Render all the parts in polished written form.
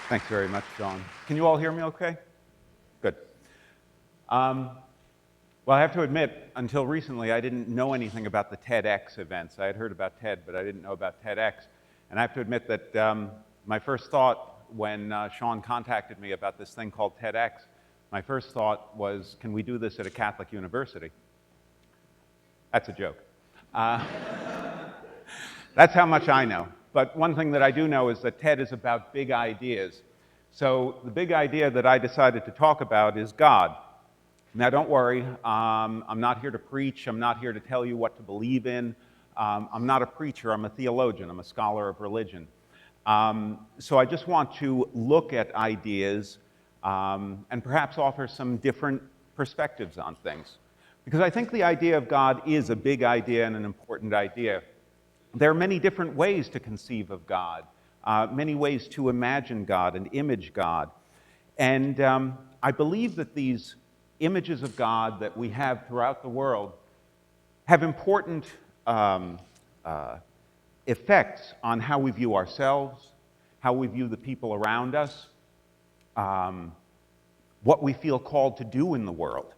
Thanks very much, John. Can you all hear me okay? Good. Well, I have to admit, until recently, I didn't know anything about the TEDx events. I had heard about TED, but I didn't know about TEDx. And I have to admit that my first thought when Sean contacted me about this thing called TEDx, my first thought was, can we do this at a Catholic university? That's a joke. That's how much I know. But one thing that I do know is that TED is about big ideas. So the big idea that I decided to talk about is God. Now, don't worry, I'm not here to preach. I'm not here to tell you what to believe in. I'm not a preacher. I'm a theologian. I'm a scholar of religion. So I just want to look at ideas and perhaps offer some different perspectives on things. Because I think the idea of God is a big idea and an important idea. There are many different ways to conceive of God, many ways to imagine God and image God. And I believe that these images of God that we have throughout the world have important effects on how we view ourselves, how we view the people around us, what we feel called to do in the world,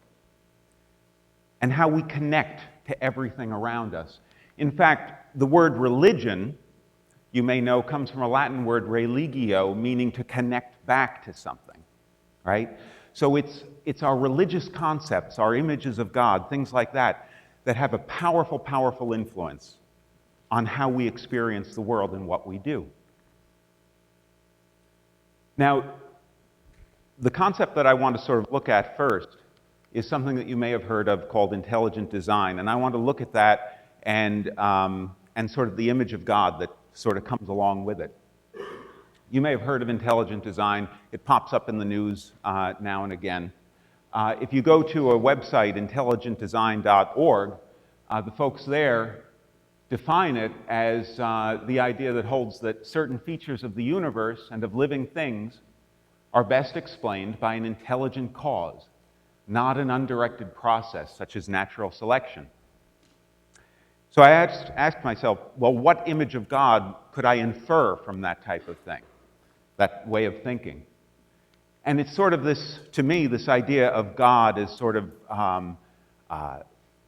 and how we connect to everything around us. In fact, the word religion, you may know, comes from a Latin word religio, meaning to connect back to something, right? So it's our religious concepts, our images of God, things like that, that have a powerful, powerful influence on how we experience the world and what we do. Now, the concept that I want to sort of look at first is something that you may have heard of called intelligent design, and I want to look at that and sort of the image of God that sort of comes along with it. You may have heard of intelligent design. It pops up in the news now and again. If you go to a website, intelligentdesign.org, the folks there define it as the idea that holds that certain features of the universe and of living things are best explained by an intelligent cause, not an undirected process such as natural selection. So I asked myself, well, what image of God could I infer from that type of thing, that way of thinking? And it's sort of this, to me, this idea of God as sort of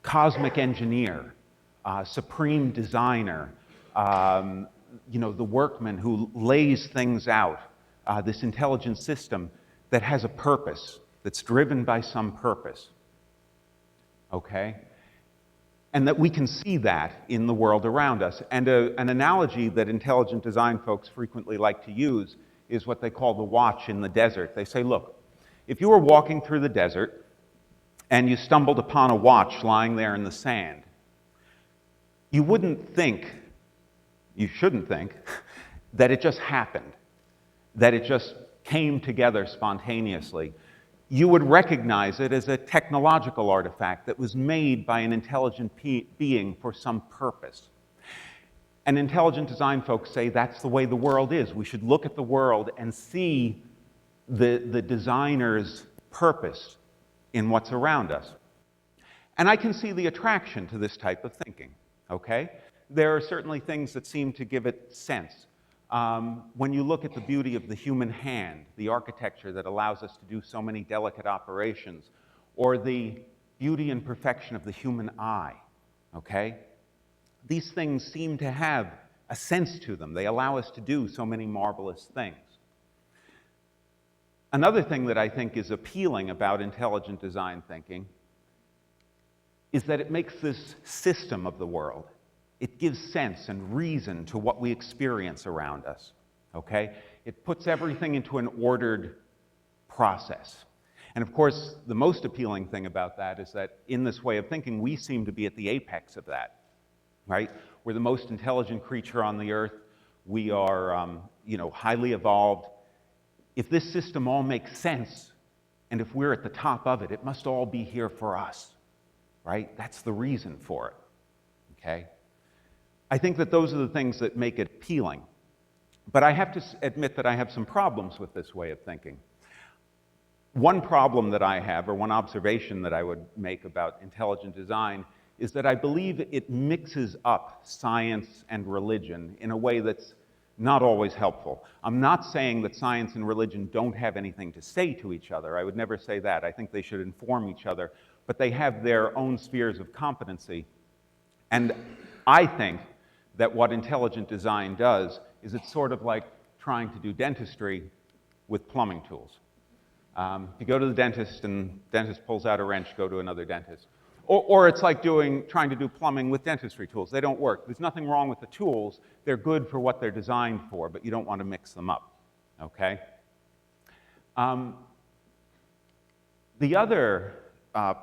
cosmic engineer, supreme designer, the workman who lays things out, this intelligent system that has a purpose, that's driven by some purpose, okay? And that we can see that in the world around us. And an analogy that intelligent design folks frequently like to use is what they call the watch in the desert. They say, look, if you were walking through the desert and you stumbled upon a watch lying there in the sand, you shouldn't think, that it just happened, that it just came together spontaneously. You would recognize it as a technological artifact that was made by an intelligent being for some purpose. And intelligent design folks say that's the way the world is. We should look at the world and see the designer's purpose in what's around us. And I can see the attraction to this type of thinking, okay? There are certainly things that seem to give it sense. When you look at the beauty of the human hand, the architecture that allows us to do so many delicate operations, or the beauty and perfection of the human eye, okay? These things seem to have a sense to them. They allow us to do so many marvelous things. Another thing that I think is appealing about intelligent design thinking is that it makes this system of the world. It gives sense and reason to what we experience around us, okay? It puts everything into an ordered process. And of course, the most appealing thing about that is that in this way of thinking, we seem to be at the apex of that, right? We're the most intelligent creature on the earth. We are, highly evolved. If this system all makes sense, and if we're at the top of it, it must all be here for us, right? That's the reason for it, okay? I think that those are the things that make it appealing. But I have to admit that I have some problems with this way of thinking. One problem that I have, or one observation that I would make about intelligent design, is that I believe it mixes up science and religion in a way that's not always helpful. I'm not saying that science and religion don't have anything to say to each other. I would never say that. I think they should inform each other, but they have their own spheres of competency. And I think that what intelligent design does is it's sort of like trying to do dentistry with plumbing tools. If you go to the dentist and the dentist pulls out a wrench, go to another dentist. Or it's like trying to do plumbing with dentistry tools. They don't work. There's nothing wrong with the tools. They're good for what they're designed for, but you don't want to mix them up, okay? The other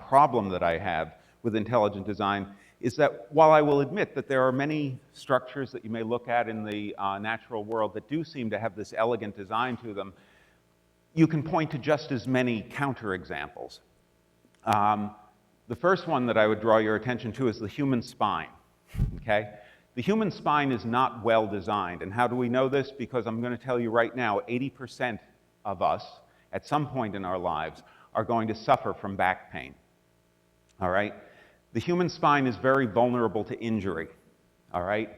problem that I have with intelligent design is that while I will admit that there are many structures that you may look at in the natural world that do seem to have this elegant design to them, you can point to just as many counterexamples. The first one that I would draw your attention to is the human spine, okay? The human spine is not well designed, and how do we know this? Because I'm going to tell you right now, 80% of us, at some point in our lives, are going to suffer from back pain, all right? The human spine is very vulnerable to injury, all right?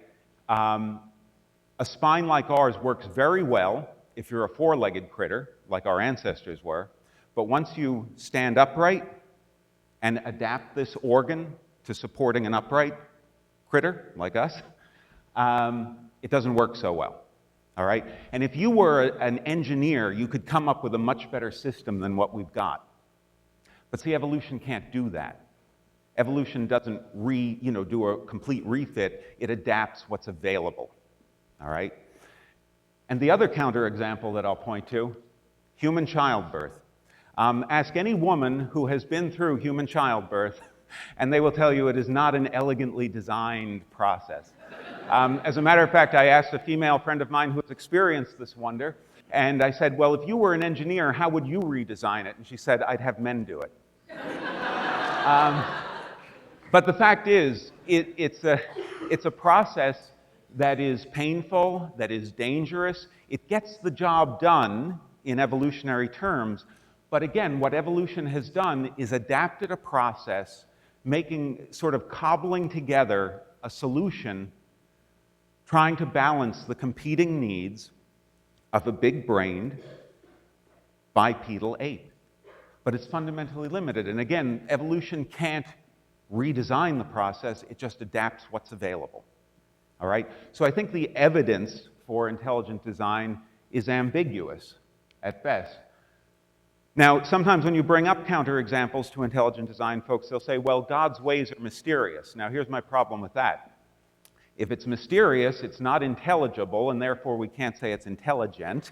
A spine like ours works very well if you're a four-legged critter, like our ancestors were, but once you stand upright and adapt this organ to supporting an upright critter like us, it doesn't work so well, all right? And if you were an engineer, you could come up with a much better system than what we've got. But see, evolution can't do that. Evolution doesn't do a complete refit. It adapts what's available, all right? And the other counterexample that I'll point to, human childbirth. Ask any woman who has been through human childbirth, and they will tell you it is not an elegantly designed process. As a matter of fact, I asked a female friend of mine who has experienced this wonder, and I said, well, if you were an engineer, how would you redesign it? And she said, I'd have men do it. But the fact is, it's a process that is painful, that is dangerous. It gets the job done in evolutionary terms, but again, what evolution has done is adapted a process, sort of cobbling together a solution, trying to balance the competing needs of a big-brained bipedal ape. But it's fundamentally limited, and again, evolution can't redesign the process, it just adapts what's available. All right? So I think the evidence for intelligent design is ambiguous at best. Now, sometimes when you bring up counterexamples to intelligent design, folks, they'll say, well, God's ways are mysterious. Now, here's my problem with that. If it's mysterious, it's not intelligible, and therefore we can't say it's intelligent.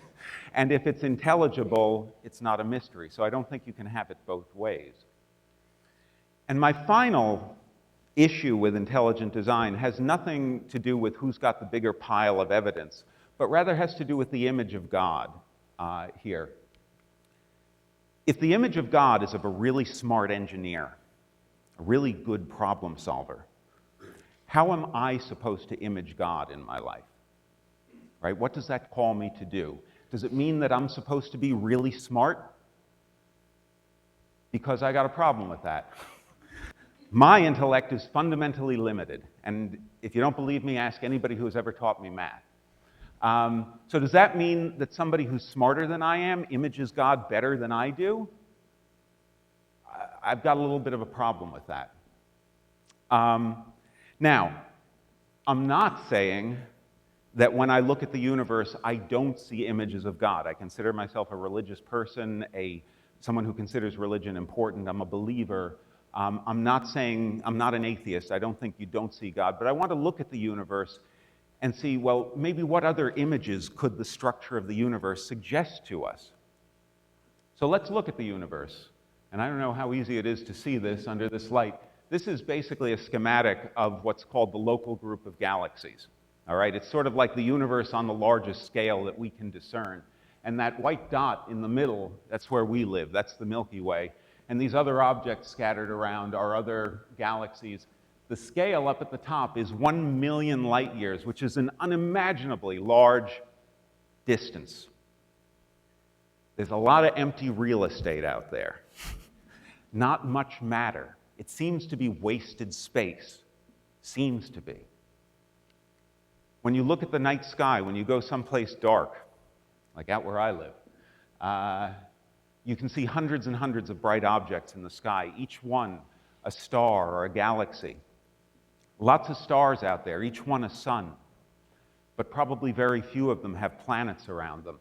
And if it's intelligible, it's not a mystery. So I don't think you can have it both ways. And my final issue with intelligent design has nothing to do with who's got the bigger pile of evidence, but rather has to do with the image of God here. If the image of God is of a really smart engineer, a really good problem solver, how am I supposed to image God in my life? Right? What does that call me to do? Does it mean that I'm supposed to be really smart? Because I got a problem with that. My intellect is fundamentally limited, and if you don't believe me, ask anybody who has ever taught me math. So does that mean that somebody who's smarter than I am images God better than I do? I've got a little bit of a problem with that. Now, I'm not saying that when I look at the universe, I don't see images of God. I consider myself a religious person, someone who considers religion important. I'm a believer. I'm not saying I'm not an atheist. I don't think you don't see God, but I want to look at the universe and see, well, maybe what other images could the structure of the universe suggest to us? So let's look at the universe. And I don't know how easy it is to see this under this light. This is basically a schematic of what's called the local group of galaxies. All right? It's sort of like the universe on the largest scale that we can discern. And that white dot in the middle, that's where we live. That's the Milky Way. And these other objects scattered around are other galaxies. The scale up at the top is 1 million light years, which is an unimaginably large distance. There's a lot of empty real estate out there. Not much matter. It seems to be wasted space. Seems to be. When you look at the night sky, when you go someplace dark, like out where I live, you can see hundreds and hundreds of bright objects in the sky, each one a star or a galaxy. Lots of stars out there, each one a sun, but probably very few of them have planets around them.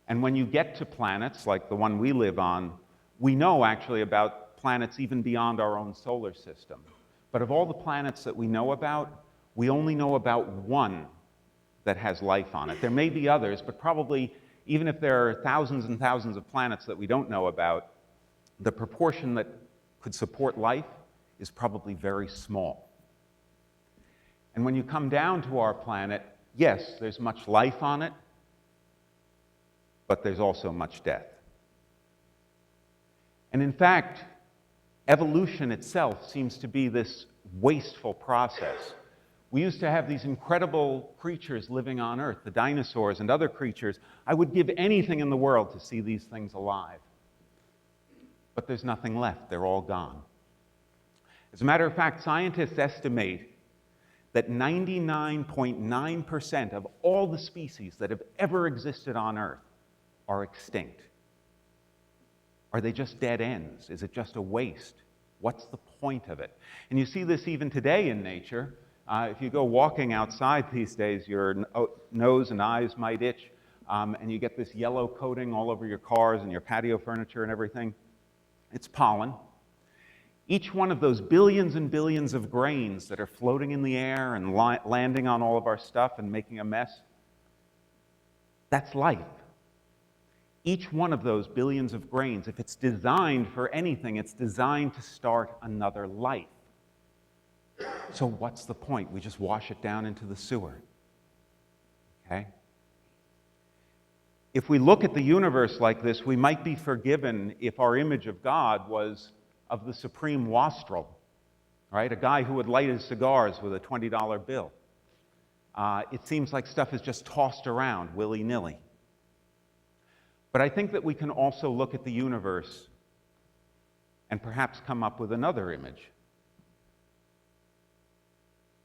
And when you get to planets like the one we live on, we know actually about planets even beyond our own solar system. But of all the planets that we know about, we only know about one that has life on it. There may be others, but probably even if there are thousands and thousands of planets that we don't know about, the proportion that could support life is probably very small. And when you come down to our planet, yes, there's much life on it, but there's also much death. And in fact, evolution itself seems to be this wasteful process. We used to have these incredible creatures living on Earth, the dinosaurs and other creatures. I would give anything in the world to see these things alive. But there's nothing left. They're all gone. As a matter of fact, scientists estimate that 99.9% of all the species that have ever existed on Earth are extinct. Are they just dead ends? Is it just a waste? What's the point of it? And you see this even today in nature. If you go walking outside these days, your nose and eyes might itch, and you get this yellow coating all over your cars and your patio furniture and everything. It's pollen. Each one of those billions and billions of grains that are floating in the air and landing on all of our stuff and making a mess, that's life. Each one of those billions of grains, if it's designed for anything, it's designed to start another life. So what's the point? We just wash it down into the sewer. Okay? If we look at the universe like this, we might be forgiven if our image of God was of the supreme wastrel, right? A guy who would light his cigars with a $20 bill. It seems like stuff is just tossed around willy-nilly. But I think that we can also look at the universe and perhaps come up with another image.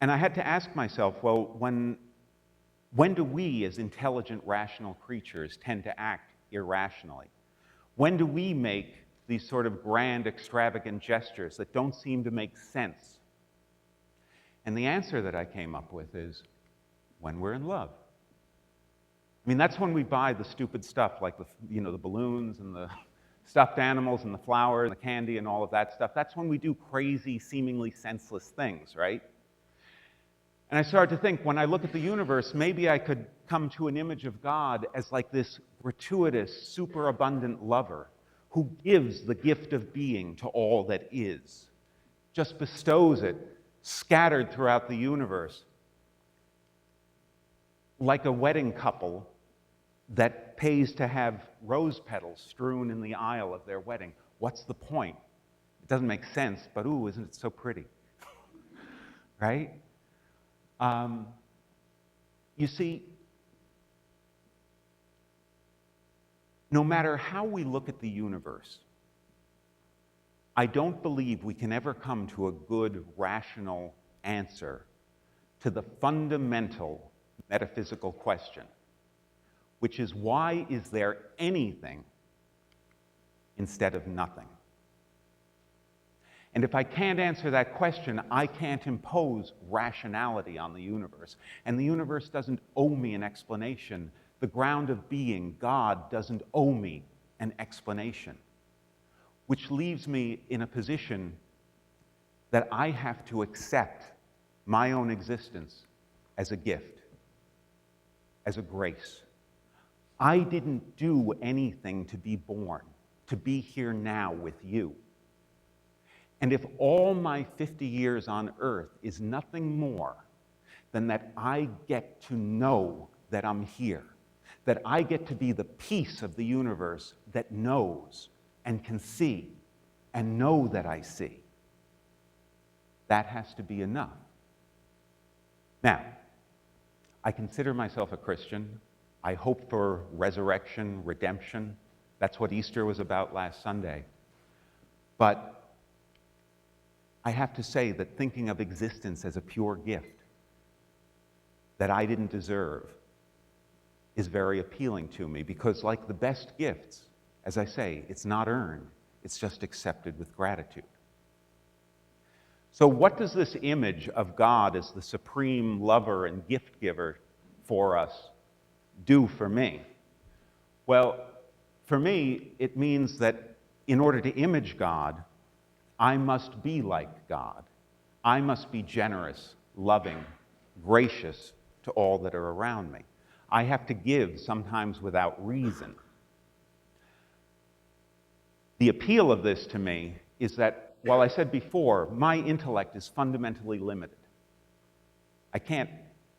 And I had to ask myself, well, when do we as intelligent, rational creatures tend to act irrationally? When do we make these sort of grand, extravagant gestures that don't seem to make sense? And the answer that I came up with is when we're in love. I mean, that's when we buy the stupid stuff like the balloons and the stuffed animals and the flowers and the candy and all of that stuff. That's when we do crazy, seemingly senseless things, right? And I started to think, when I look at the universe, maybe I could come to an image of God as like this gratuitous, superabundant lover who gives the gift of being to all that is, just bestows it, scattered throughout the universe, like a wedding couple that pays to have rose petals strewn in the aisle of their wedding. What's the point? It doesn't make sense, but ooh, isn't it so pretty? Right? You see, no matter how we look at the universe, I don't believe we can ever come to a good, rational answer to the fundamental metaphysical question, which is, why is there anything instead of nothing? And if I can't answer that question, I can't impose rationality on the universe. And the universe doesn't owe me an explanation. The ground of being, God, doesn't owe me an explanation, which leaves me in a position that I have to accept my own existence as a gift, as a grace. I didn't do anything to be born, to be here now with you. And if all my 50 years on earth is nothing more than that I get to know that I'm here, that I get to be the piece of the universe that knows and can see and know that I see, that has to be enough. Now, I consider myself a Christian. I hope for resurrection, redemption. That's what Easter was about last Sunday. But I have to say that thinking of existence as a pure gift that I didn't deserve is very appealing to me because, like the best gifts, as I say, it's not earned, it's just accepted with gratitude. So what does this image of God as the supreme lover and gift giver for us do for me? Well, for me, it means that in order to image God, I must be like God. I must be generous, loving, gracious to all that are around me. I have to give, sometimes without reason. The appeal of this to me is that, while I said before, my intellect is fundamentally limited. I can't,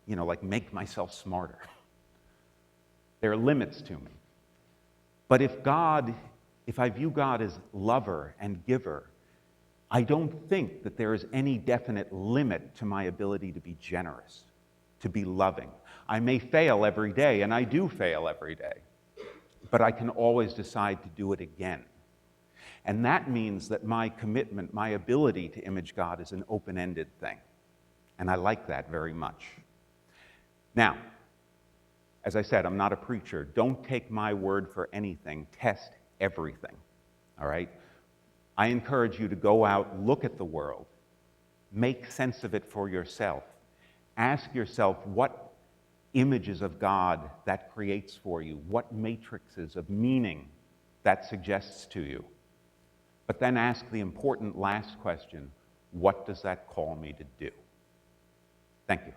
like make myself smarter. There are limits to me. But if I view God as lover and giver, I don't think that there is any definite limit to my ability to be generous, to be loving. I may fail every day, and I do fail every day, but I can always decide to do it again. And that means that my commitment, my ability to image God is an open-ended thing. And I like that very much. Now, as I said, I'm not a preacher. Don't take my word for anything. Test everything, all right? I encourage you to go out, look at the world, make sense of it for yourself. Ask yourself what images of God that creates for you, what matrices of meaning that suggests to you. But then ask the important last question, what does that call me to do? Thank you.